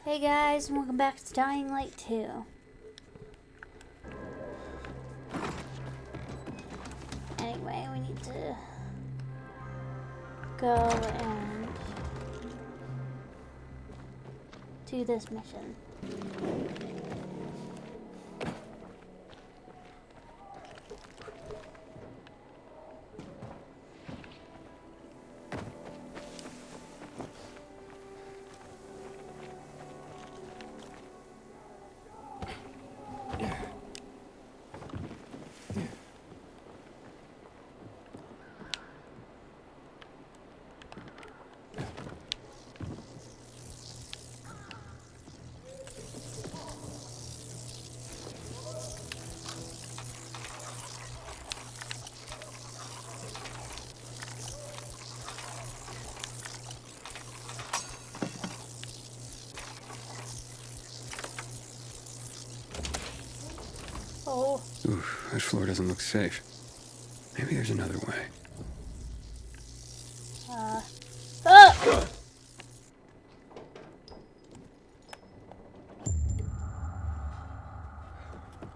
Hey guys, and welcome back to Dying Light 2. Anyway, we need to go and do this mission. Oh. Oof, this floor doesn't look safe. Maybe there's another way. Ah!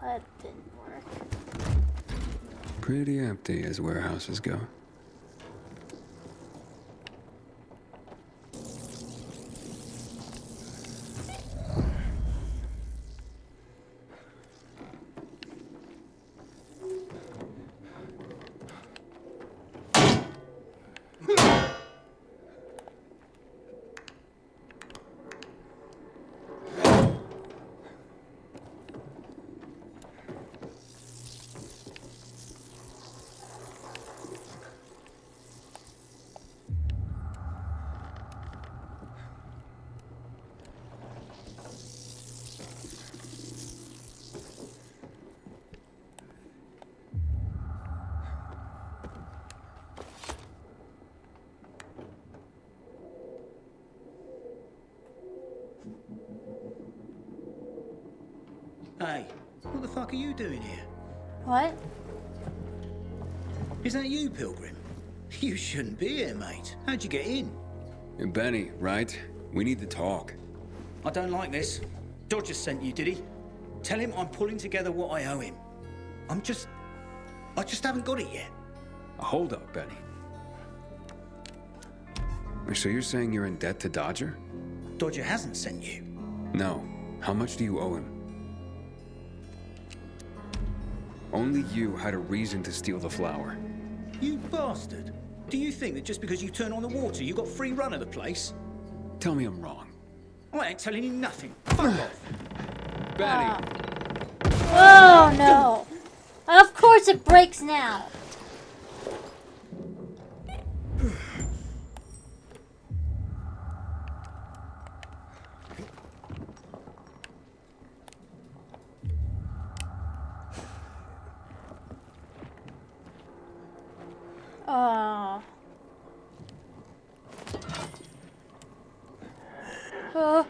That didn't work. Pretty empty as warehouses go. Hey, what the fuck are you doing here? What? Is that you, Pilgrim? You shouldn't be here, mate. How'd you get in? You're Benny, right? We need to talk. I don't like this. Dodger sent you, did he? Tell him I'm pulling together what I owe him. I just haven't got it yet. Hold up, Benny. So you're saying you're in debt to Dodger? Dodger hasn't sent you. No. How much do you owe him? Only you had a reason to steal the flower. You bastard. Do you think that just because you turn on the water, you got free run of the place? Tell me I'm wrong. I ain't telling you nothing. Fuck off. Benny! Oh no! Of course it breaks now! Oh. Oh.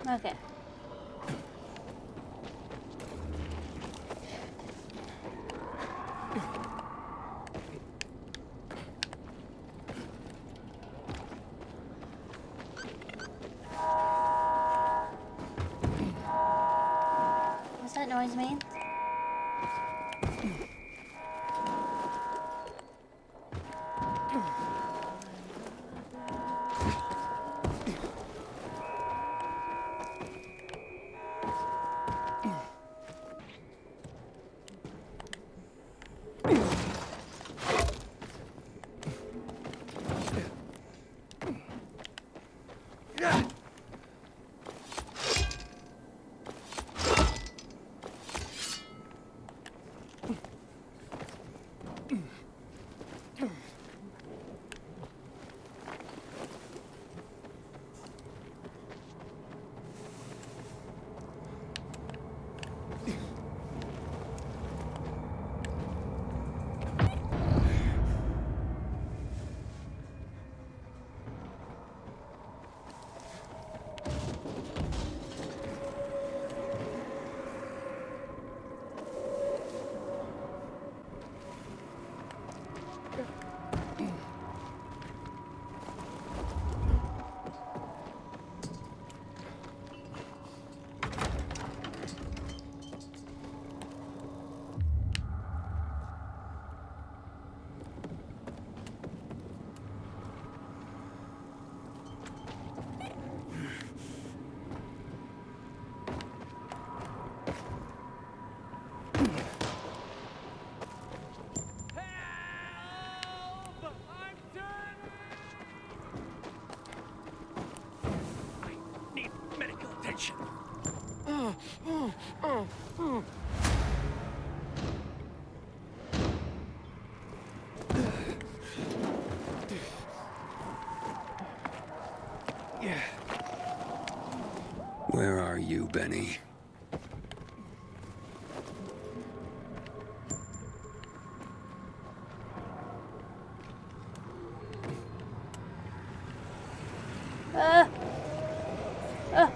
Okay. What's that noise mean? attention. Where are you, Benny? Uh, uh.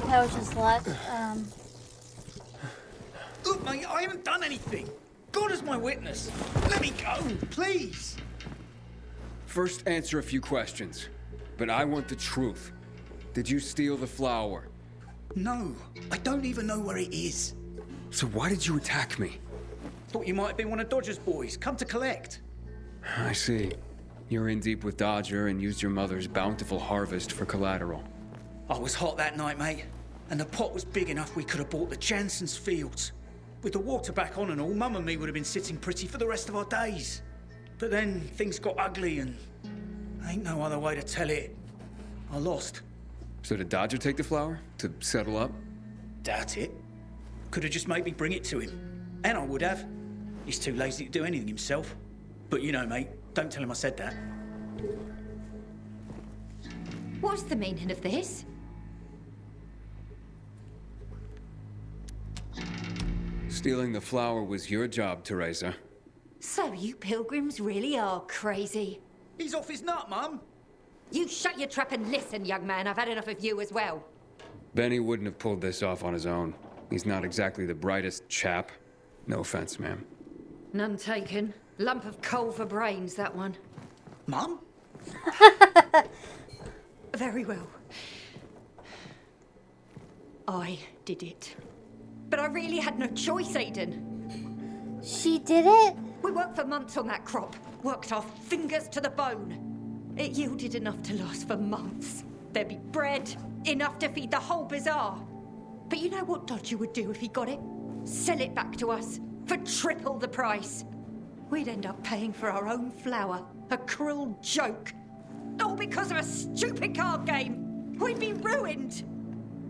That was just luck. Look, mate, I haven't done anything. God is my witness. Let me go, please. First, answer a few questions. But I want the truth. Did you steal the flower? No, I don't even know where it is. So why did you attack me? Thought you might have been one of Dodger's boys, come to collect. I see. You're in deep with Dodger and used your mother's bountiful harvest for collateral. I was hot that night, mate, and the pot was big enough we could have bought the Jansen's fields. With the water back on and all, Mum and me would have been sitting pretty for the rest of our days. But then things got ugly and ain't no other way to tell it. I lost. So did Dodger take the flower? To settle up? Doubt it. Could have just made me bring it to him. And I would have. He's too lazy to do anything himself. But you know, mate, don't tell him I said that. What's the meaning of this? Stealing the flower was your job, Teresa. So you pilgrims really are crazy. He's off his nut, Mum. You shut your trap and listen, young man. I've had enough of you as well. Benny wouldn't have pulled this off on his own. He's not exactly the brightest chap. No offense, ma'am. None taken. Lump of coal for brains, that one. Mum? Very well. I did it. But I really had no choice, Aiden. She did it? We worked for months on that crop. Worked our fingers to the bone. It yielded enough to last for months. There'd be bread, enough to feed the whole bazaar. But you know what Dodger would do if he got it? Sell it back to us for triple the price. We'd end up paying for our own flour. A cruel joke. All because of a stupid card game. We'd be ruined.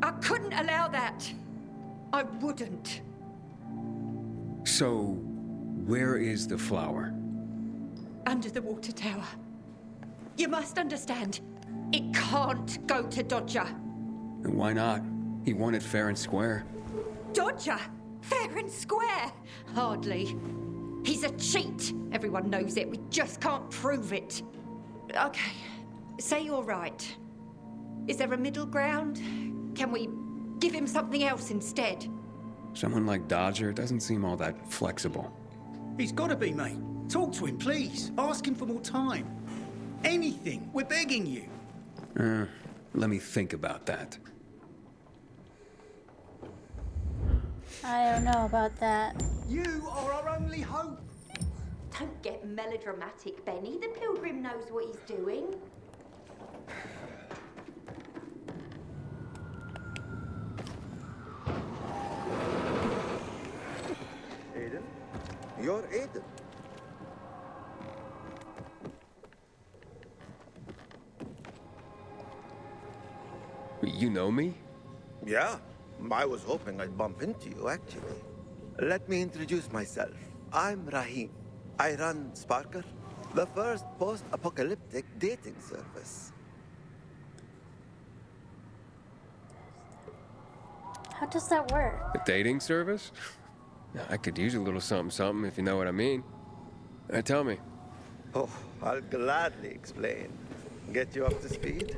I couldn't allow that. I wouldn't. So, where is the flower? Under the water tower. You must understand, it can't go to Dodger. And why not? He won it fair and square. Dodger? Fair and square? Hardly. He's a cheat. Everyone knows it. We just can't prove it. Okay, say you're right. Is there a middle ground? Can we give him something else instead? Someone like Dodger doesn't seem all that flexible. He's got to be, mate. Talk to him, please. Ask him for more time. Anything. We're begging you. Let me think about that. I don't know about that. You are our only hope. Don't get melodramatic, Benny. The pilgrim knows what he's doing. Aiden? You're Aiden. You know me? Yeah, I was hoping I'd bump into you, actually. Let me introduce myself. I'm Rahim. I run Sparker, the first post-apocalyptic dating service. How does that work? A dating service? I could use a little something, if you know what I mean. Tell me. Oh, I'll gladly explain. Get you up to speed?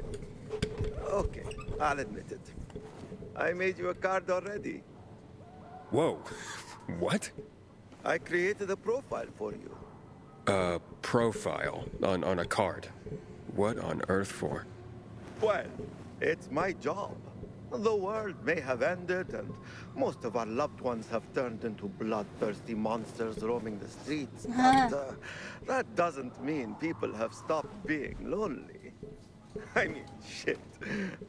Okay, I'll admit it. I made you a card already. Whoa. What? I created a profile for you. A profile on a card. What on earth for? Well, it's my job. The world may have ended, and most of our loved ones have turned into bloodthirsty monsters roaming the streets. But that doesn't mean people have stopped being lonely. I mean, shit.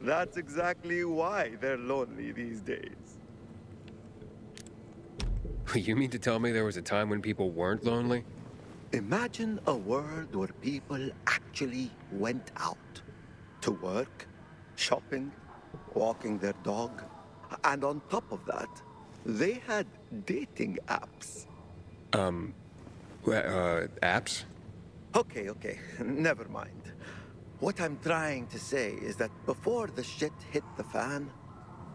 That's exactly why they're lonely these days. You mean to tell me there was a time when people weren't lonely? Imagine a world where people actually went out to work, shopping, walking their dog, and on top of that, they had dating apps. Apps? Okay, never mind. What I'm trying to say is that before the shit hit the fan,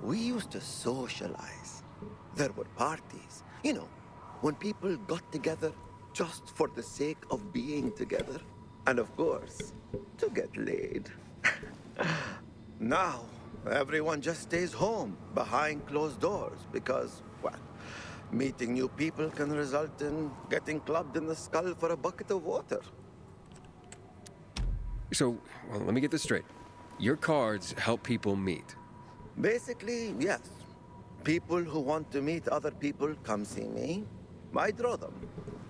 we used to socialize. There were parties, you know, when people got together just for the sake of being together. And of course, to get laid. Now, everyone just stays home behind closed doors because, well, meeting new people can result in getting clubbed in the skull for a bucket of water. So, well, let me get this straight. Your cards help people meet. Basically, yes. People who want to meet other people come see me. I draw them.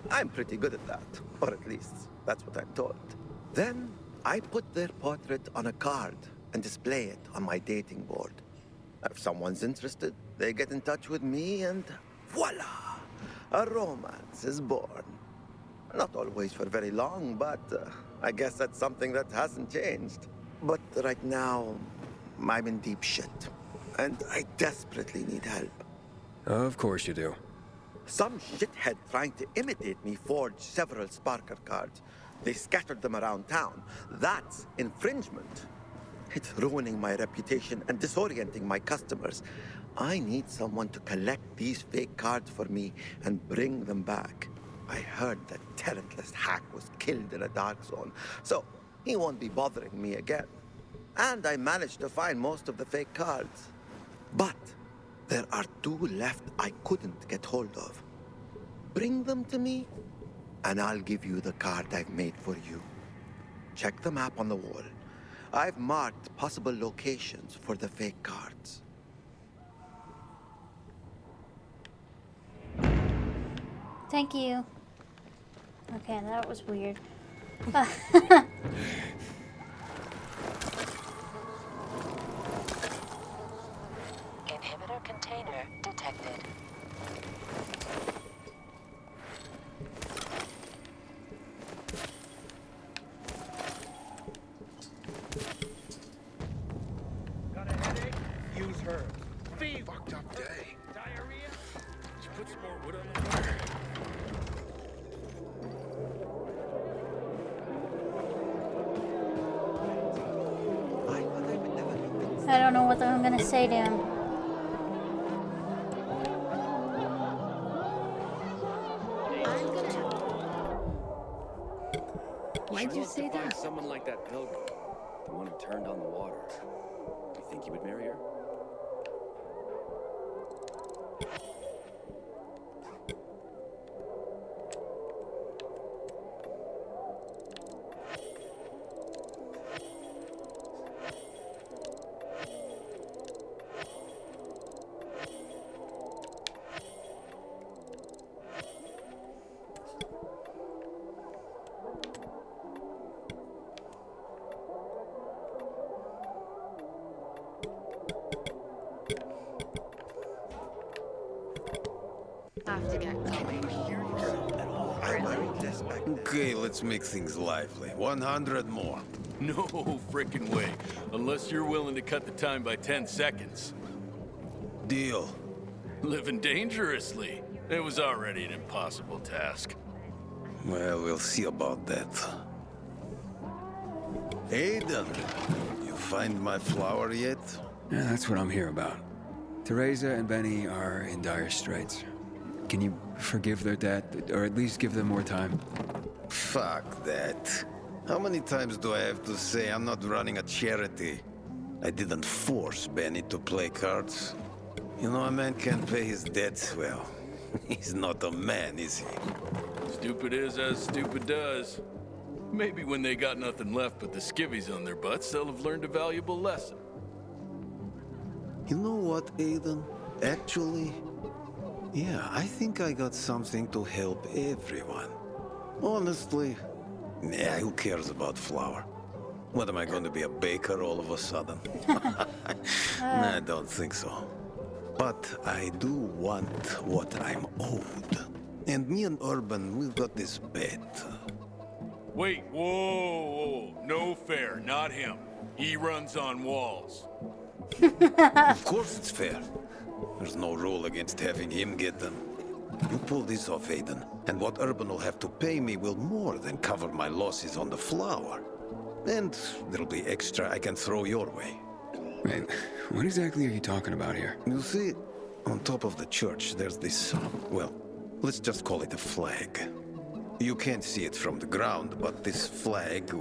I'm pretty good at that, or at least that's what I'm told. Then I put their portrait on a card and display it on my dating board. If someone's interested, they get in touch with me and voila! A romance is born. Not always for very long, but I guess that's something that hasn't changed. But right now, I'm in deep shit. And I desperately need help. Of course you do. Some shithead trying to imitate me forged several Sparker cards. They scattered them around town. That's infringement. It's ruining my reputation and disorienting my customers. I need someone to collect these fake cards for me and bring them back. I heard that talentless hack was killed in a dark zone, so he won't be bothering me again. And I managed to find most of the fake cards. But there are 2 left I couldn't get hold of. Bring them to me, and I'll give you the card I've made for you. Check the map on the wall. I've marked possible locations for the fake cards. Thank you. Okay, that was weird. Inhibitor container detected. Got a headache? Use herbs. Fever. Fucked up day. Diarrhea? Just put some more wood on the fire. I thought I would never look at I don't know what I'm gonna say to him. Why'd you say that? Someone like that pilgrim, the one who turned on the water. You think you would marry her? I have to get going. I worried less back then. Okay, let's make things lively. 100 more. No frickin' way. Unless you're willing to cut the time by 10 seconds. Deal. Living dangerously. It was already an impossible task. Well, we'll see about that. Aiden, you find my flower yet? Yeah, that's what I'm here about. Teresa and Benny are in dire straits. Can you forgive their debt, or at least give them more time? Fuck that. How many times do I have to say I'm not running a charity? I didn't force Benny to play cards. You know, a man can't pay his debts well. He's not a man, is he? Stupid is as stupid does. Maybe when they got nothing left but the skivvies on their butts, they'll have learned a valuable lesson. You know what, Aiden? Actually, yeah, I think I got something to help everyone. Honestly, yeah, who cares about Flower? What am I going to be, a baker all of a sudden? I don't think so. But I do want what I'm owed. And me and Urban, we've got this bet. Wait, whoa. No fair, not him. He runs on walls. Of course it's fair. There's no rule against having him get them. You pull this off, Aiden, and what Urban will have to pay me will more than cover my losses on the flour. And there'll be extra I can throw your way. Wait, what exactly are you talking about here? You see, on top of the church, there's this, well, let's just call it a flag. You can't see it from the ground, but this flag,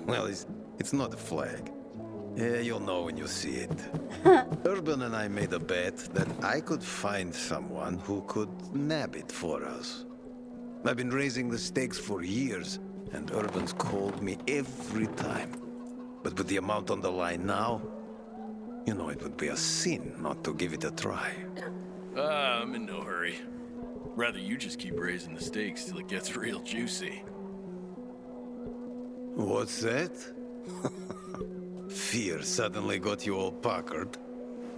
well, it's not a flag. Yeah, you'll know when you see it. Urban and I made a bet that I could find someone who could nab it for us. I've been raising the stakes for years, and Urban's called me every time. But with the amount on the line now, you know it would be a sin not to give it a try. I'm in no hurry. Rather you just keep raising the stakes till it gets real juicy. What's that? Fear suddenly got you all puckered.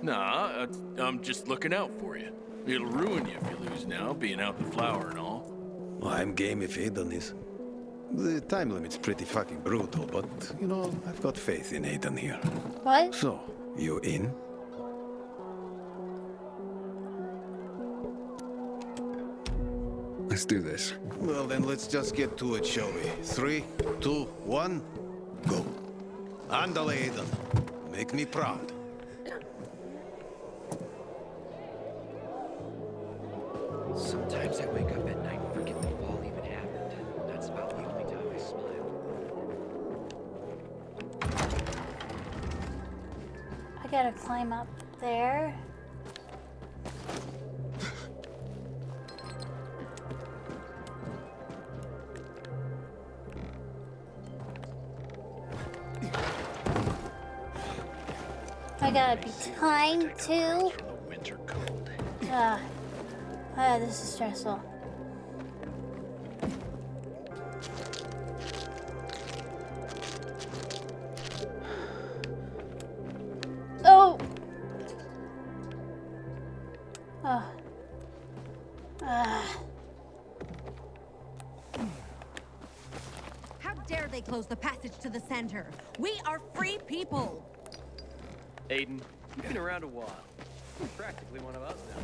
Nah, I'm just looking out for you. It'll ruin you if you lose now, being out the flour and all. I'm game if Aiden is. The time limit's pretty fucking brutal, but, you know, I've got faith in Aiden here. What? So, you in? Let's do this. Well, then let's just get to it, shall we? 3, 2, 1, go. Andale, Aiden. Make me proud. Sometimes I wake up at night and forget the fall even happened. That's about the only time I smile. I gotta climb up there. I gotta be kind too. From the winter cold. This is stressful. Oh! How dare they close the passage to the center? We are free people! Aiden, you've been around a while. You're practically one of us now.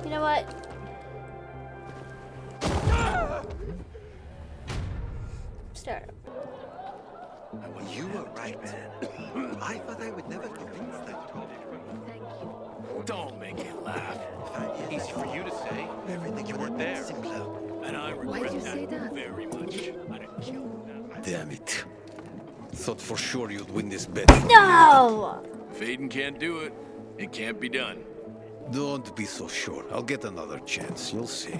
You know what? Start. You were right, man. I thought I would never convince that. Thank you. Don't make me laugh. Easy for you to say. Everything You would weren't have been there. simpler. And I Why'd regret you say that? very much. I'd have killed him. Damn it. Thought for sure you'd win this bet. No! If Aiden can't do it, it can't be done. Don't be so sure. I'll get another chance. You'll see.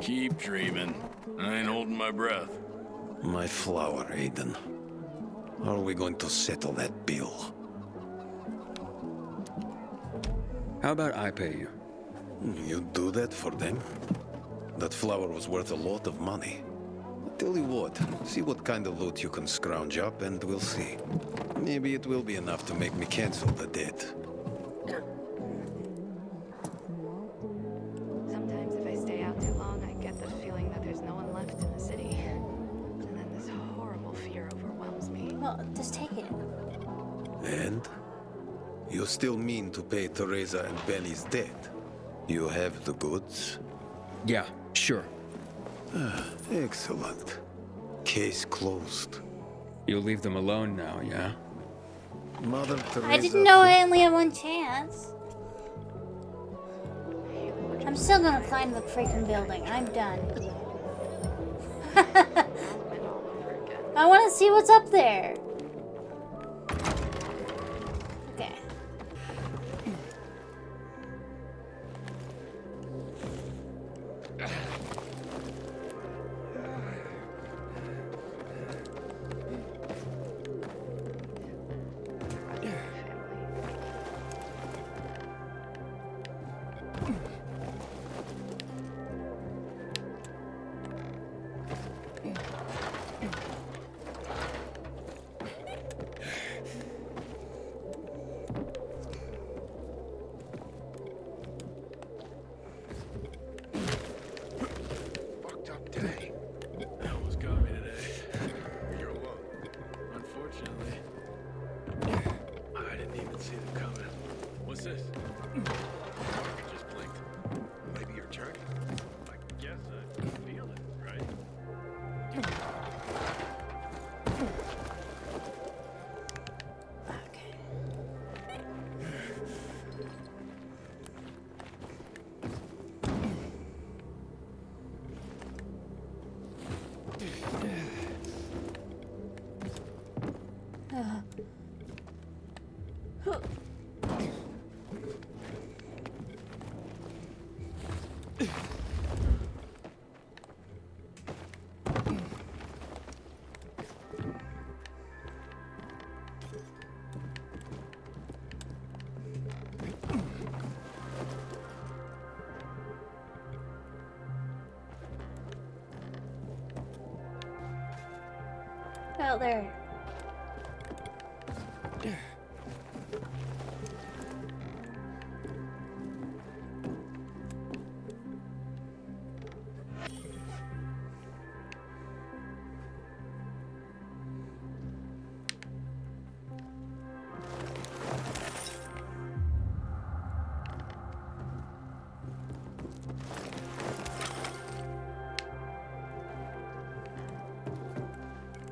Keep dreaming. I ain't holding my breath. My flower, Aiden. How are we going to settle that bill? How about I pay you? You do that for them? That flower was worth a lot of money. Tell you what, see what kind of loot you can scrounge up and we'll see. Maybe it will be enough to make me cancel the debt. Sometimes if I stay out too long, I get the feeling that there's no one left in the city. And then this horrible fear overwhelms me. Well, just take it. And? You still mean to pay Teresa and Benny's debt? You have the goods? Yeah, sure. Excellent. Case closed. You'll leave them alone now, yeah? Mother Teresa. I didn't know I only had one chance. I'm still gonna climb the freaking building. I'm done. I want to see what's up there. Okay. Fucked up day. That almost got me today. You're alone. Unfortunately. I didn't even see them coming. What's this? Just blinked. Maybe you're turning. I guess I feel it, right? Out there.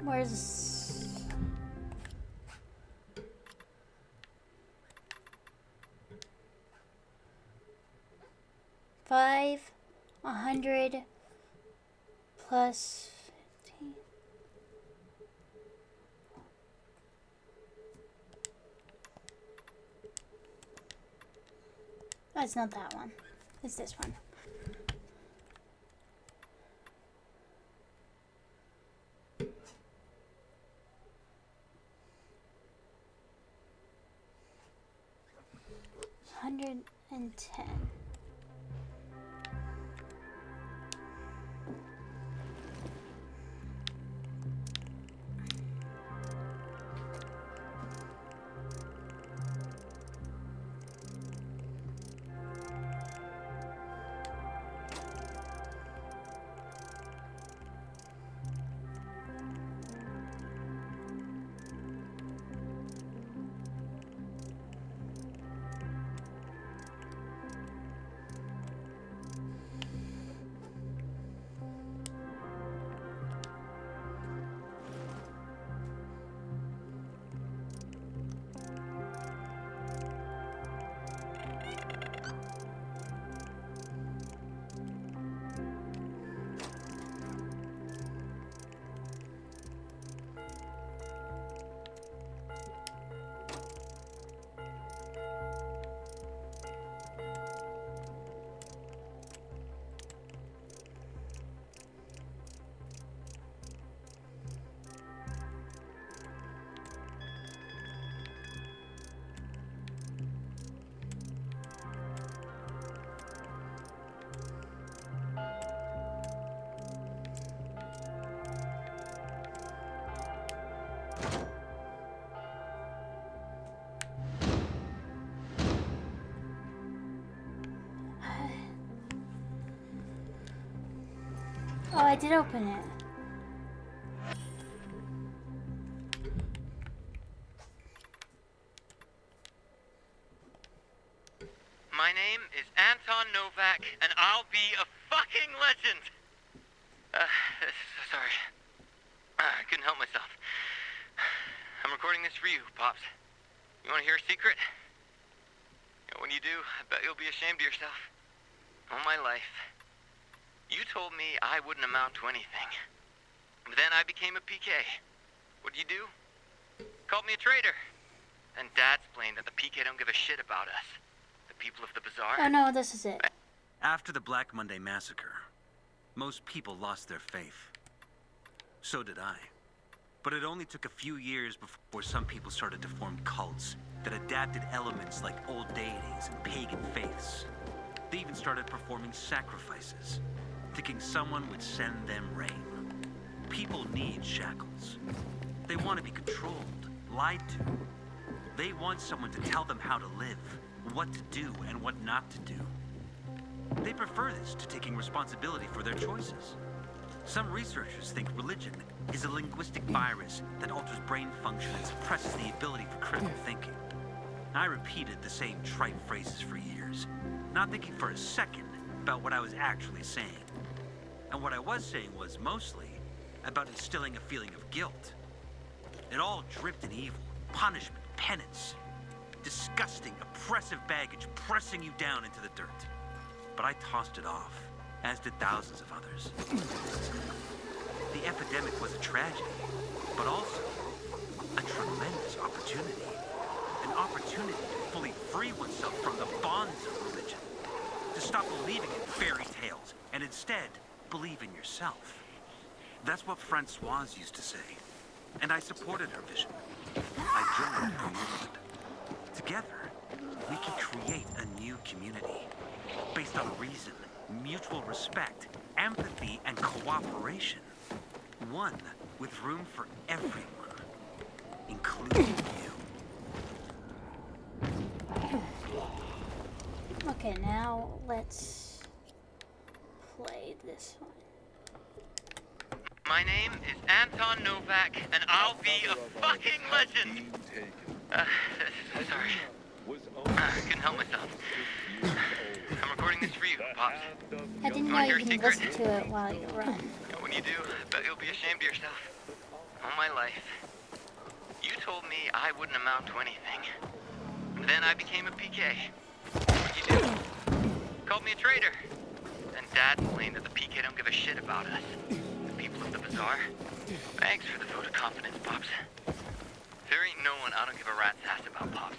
Where's... $5, 100 plus 15. Oh, it's not that one. It's this one. $110. Oh, I did open it. My name is Anton Novak, and I'll be a fucking legend! Sorry. I couldn't help myself. I'm recording this for you, Pops. You want to hear a secret? When you do, I bet you'll be ashamed of yourself. All my life, you told me I wouldn't amount to anything. But then I became a PK. What'd you do? Called me a traitor. And Dad explained that the PK don't give a shit about us. The people of the bazaar. Oh no, this is it. After the Black Monday massacre, most people lost their faith. So did I. But it only took a few years before some people started to form cults that adapted elements like old deities and pagan faiths. They even started performing sacrifices, thinking someone would send them rain. People need shackles. They want to be controlled, lied to. They want someone to tell them how to live, what to do and what not to do. They prefer this to taking responsibility for their choices. Some researchers think religion is a linguistic virus that alters brain function and suppresses the ability for critical thinking. I repeated the same trite phrases for years, not thinking for a second about what I was actually saying. And what I was saying was mostly about instilling a feeling of guilt. It all dripped in evil, punishment, penance. Disgusting, oppressive baggage pressing you down into the dirt. But I tossed it off, as did thousands of others. The epidemic was a tragedy, but also a tremendous opportunity. An opportunity to fully free oneself from the bonds of religion. To stop believing in fairy tales, and instead, believe in yourself. That's what Francoise used to say, and I supported her vision. I joined her movement. Together, we can create a new community, based on reason, mutual respect, empathy, and cooperation. One with room for everyone, including you. Okay, now let's play this one. My name is Anton Novak, and I'll be a fucking legend. Sorry. I couldn't help myself. I'm recording this for you, Pops. I didn't know you can listen to it while you run. When you do, I bet you'll be ashamed of yourself. All my life, you told me I wouldn't amount to anything. But then I became a PK. What'd you do? Called me a traitor. Then Dad explained that the PK don't give a shit about us. The people of the bazaar. Thanks for the vote of confidence, Pops. There ain't no one I don't give a rat's ass about, Pops.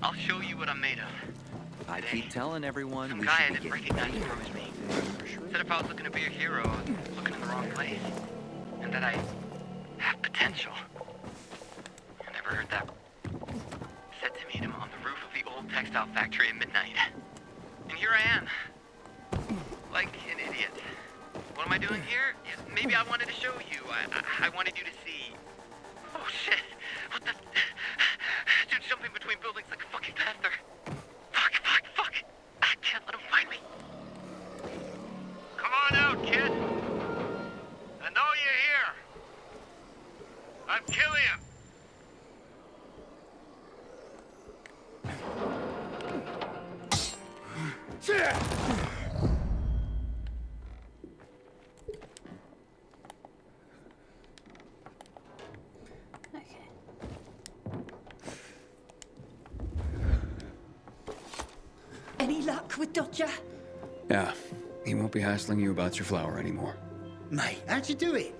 I'll show you what I'm made of. I keep telling everyone Some we guy I should be didn't getting recognize approached me. Said if I was looking to be a hero, I was looking in the wrong place. And that I have potential. I never heard that said to meet him on the roof of the old textile factory at midnight. And here I am. Like an idiot. What am I doing here? Yeah, maybe I wanted to show you. I wanted you to see. Oh shit. What the... Dude, jumping between buildings like a fucking panther. Fuck. I can't let him find me. Come on out, kid. I know you're here. I'm killing him. Any luck with Dodger? Yeah, he won't be hassling you about your flower anymore. Mate, how'd you do it?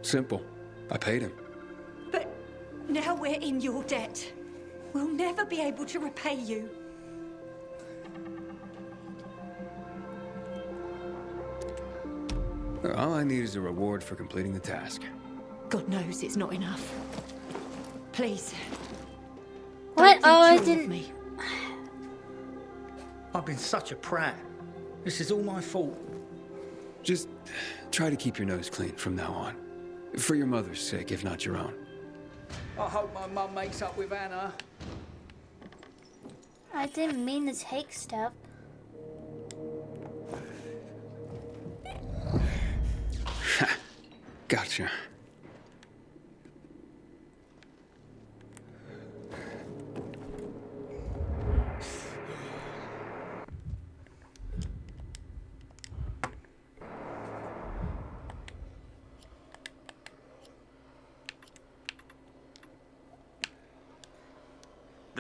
Simple. I paid him. But now we're in your debt. We'll never be able to repay you. All I need is a reward for completing the task. God knows it's not enough. Please. What? Don't Oh, I think ill of didn't. me. I've been such a prat. This is all my fault. Just try to keep your nose clean from now on. For your mother's sake, if not your own. I hope my mum makes up with Anna. I didn't mean to take stuff. Gotcha.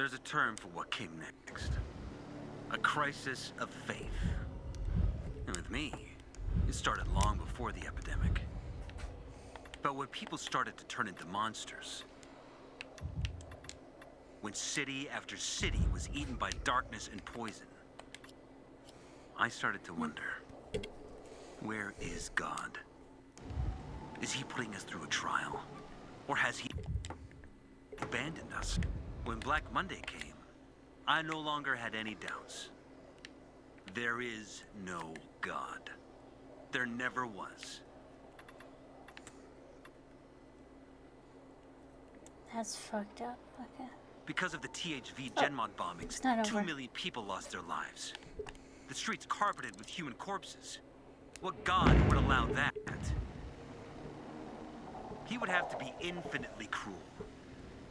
There's a term for what came next. A crisis of faith. And with me, it started long before the epidemic. But when people started to turn into monsters, when city after city was eaten by darkness and poison, I started to wonder, where is God? Is he putting us through a trial? Or has he abandoned us? When Black Monday came, I no longer had any doubts. There is no God. There never was. That's fucked up. Okay. Because of the THV Genmod bombings, it's not 2 over. million people lost their lives. The streets carpeted with human corpses. What god would allow that? He would have to be infinitely cruel.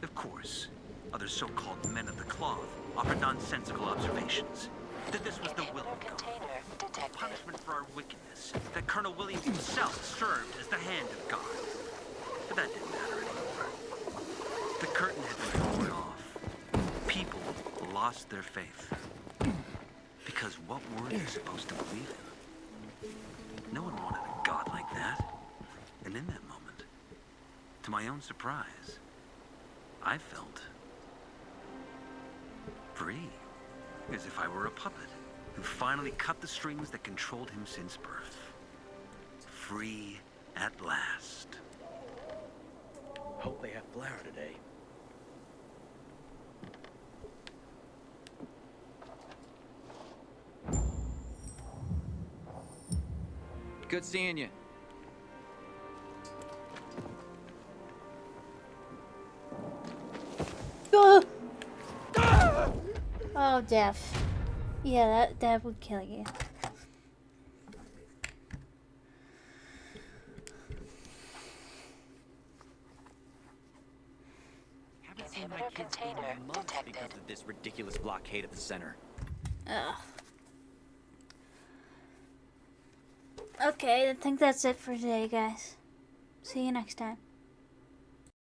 Of course, other so-called men of the cloth offered nonsensical observations. That this was the will of God, punishment for our wickedness, that Colonel Williams himself served as the hand of God. But that didn't matter anymore. The curtain had been torn off. People lost their faith. Because what were they supposed to believe in? No one wanted a god like that. And in that moment, to my own surprise, I felt free. As if I were a puppet who finally cut the strings that controlled him since birth. Free at last. Hope they have flour today. Good seeing you. Oh, death. Yeah, that would kill you. Haven't seen my kids in months because of this ridiculous blockade at the center. Ugh. Okay, I think that's it for today, guys. See you next time.